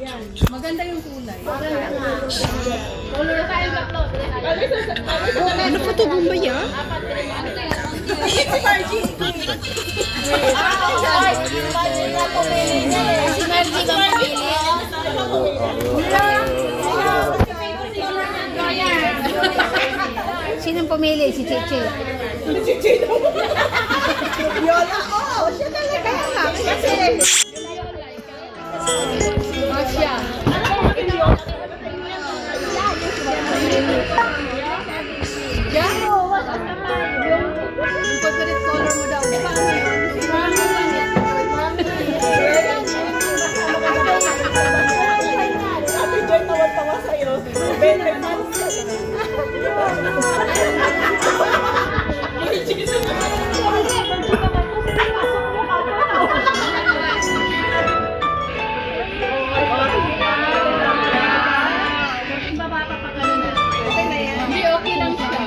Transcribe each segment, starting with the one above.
Maganda yung kulay. Ano po ito, Bombay ah? Sinong pumili? Si Chichi. Yola, oh! Siya talaga. Kasi... Masya. Yan. Yung favorite color mo daw. Di ba ano yun? Ate Joy, tawa-tawa sa'yo. Bente months. Hindi, okay lang siya.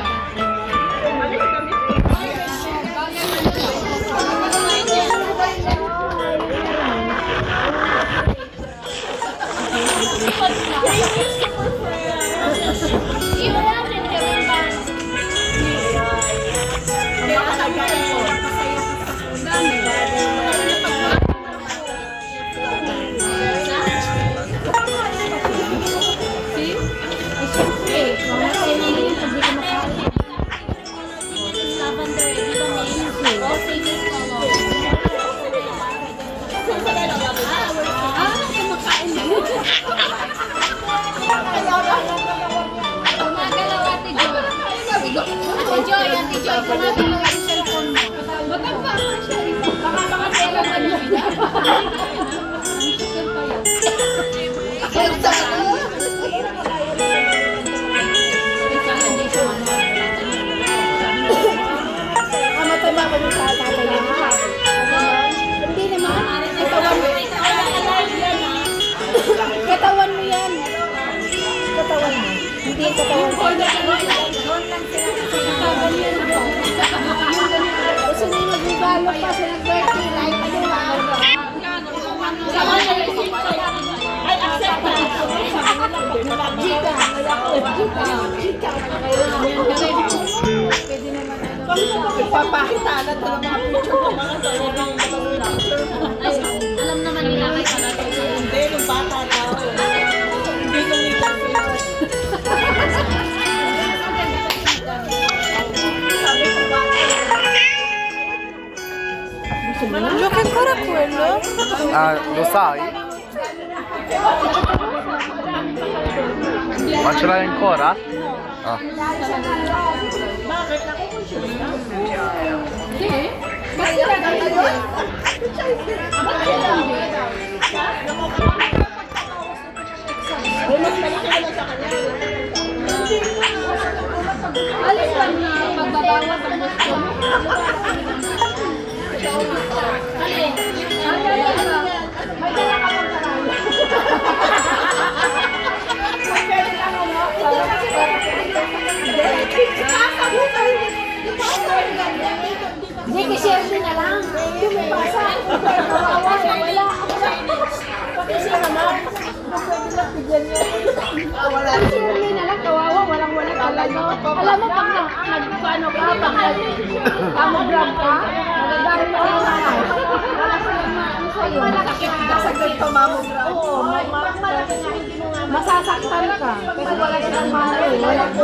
Ate Joy, kumagalaw yung cellphone mo. Matamba ka siya. Baka makasela ka niya. Mataba ko yung tatay niya. Hindi naman. Katawan mo yan. Katawan mo. Hindi katawan mo. Gusto niyo mag-ibalo pa sa nag-birthday light. Ano ba? Ay, accept na. Chika. Chika. Pwede naman ano. Ipapakita na ito ng mga picture ng mga picture. Alam naman nila kay Kalata. Hindi, nung bata daw. Hindi nung nila. Lo che ancora quello? Ah, lo sai? Ma ce l'hai ancora? Ah. Bakit ako kung siya? Hindi. Mas talaga yun. Mas malaki na sa kanya. Alis lang na pagbabawas ang gusto mo. Alin? Ang dala ka. May dala ka bang karalo? Hindi, kasi na lang. Yung may pasa. Kawawa, wala. Kasi naman. Pwede lang bigyan niya. Wala. Kasi na lang, kawawa, walang-wala talaga. Alam mo, pag nag-ano ka, pag nag-pamogram ka, magagaling na yung nanay. Sa'yo, Nasagdag pa mammogram. oo, masasaktan ka. Kasi wala silang manay. Wala ko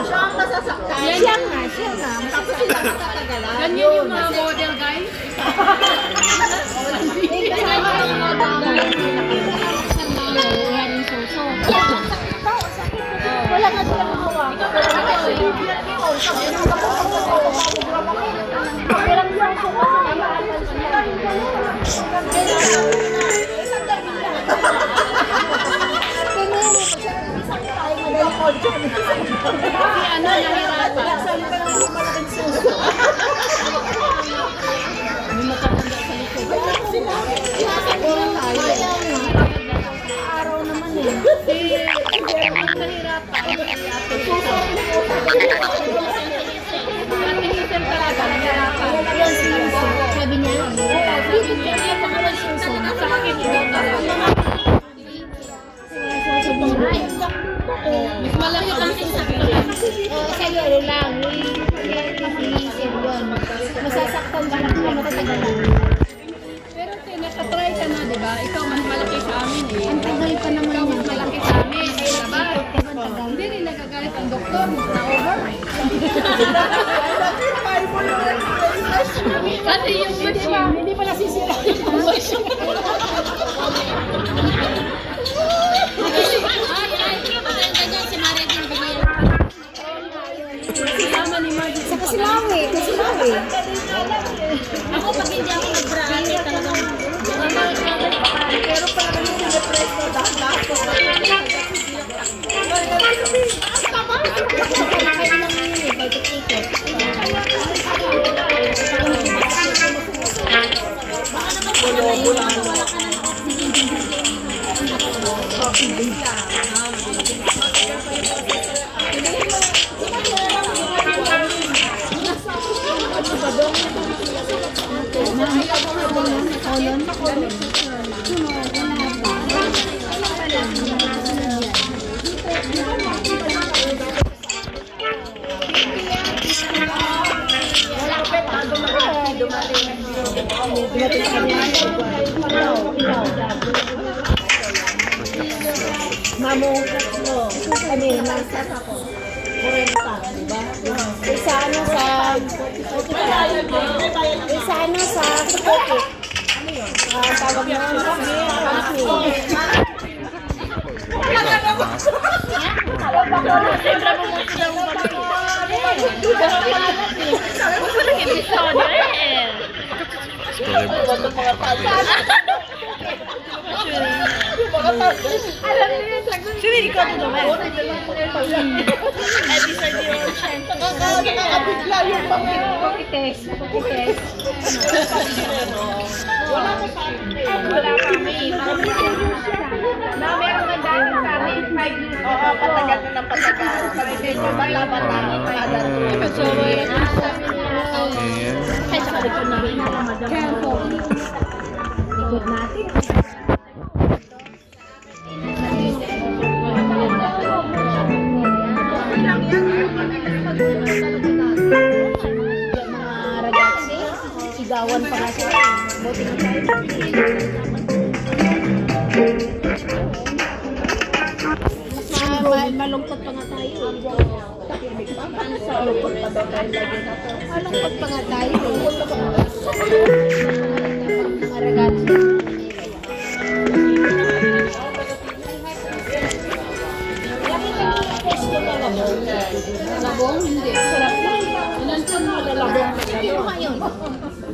Siya ang nasasaktan. Siya nga. Tapos sila tatagalan. Ganyan yung mga model, guys. Wala nga silang hawak. Pero yung Kasi ano, nahirapan. May matatanda sa likod. araw naman eh. Ang nahirapan. Ate Hazel talaga, nahirapan. Sabi niya, Sabi niya, sa akin daw talaga. Nakatry ka na, di ba? Ikaw mas malaki sa amin eh. Ang tagal pa naman Ikaw mas yan. malaki sa amin. Eh, diba? Hindi rin nagagalit ang doktor. Na-over. Kasi yung machine. Hindi pa nasisira. Si Maria din bigay. Kasama ni Maria. Sa Kasilawi. Ako pag hindi ako nag-brake talagang Pero parang yung sinipress mo, dahan-dahan ko. Mamungkat mo. Kami, nasa 40, diba? Isa ano sa... Isa ano sa Sukote. Tawag mo kami. Sino ikaw to naman? Nakakabigla yung mga Kukites. wala kami. Meron na dahil sa amin 5 years. Oo, patagal na ng patagal. Sabi ko, bata-bata. Ikot natin. Mga ragazzi, sigawan pa nga sila. Buti na tayo. Malungkot pa nga tayo. Malungkot pa nga tayo. Mga ragazzi. Labong? Hindi. Sarap na. Ilan po mo lalabong? Hindi mo kayon.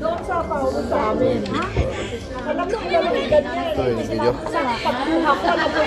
Doon sa paulo sa amin. Alam mo, alam mo, ganyan. Ito yung video. Pagkuha ko,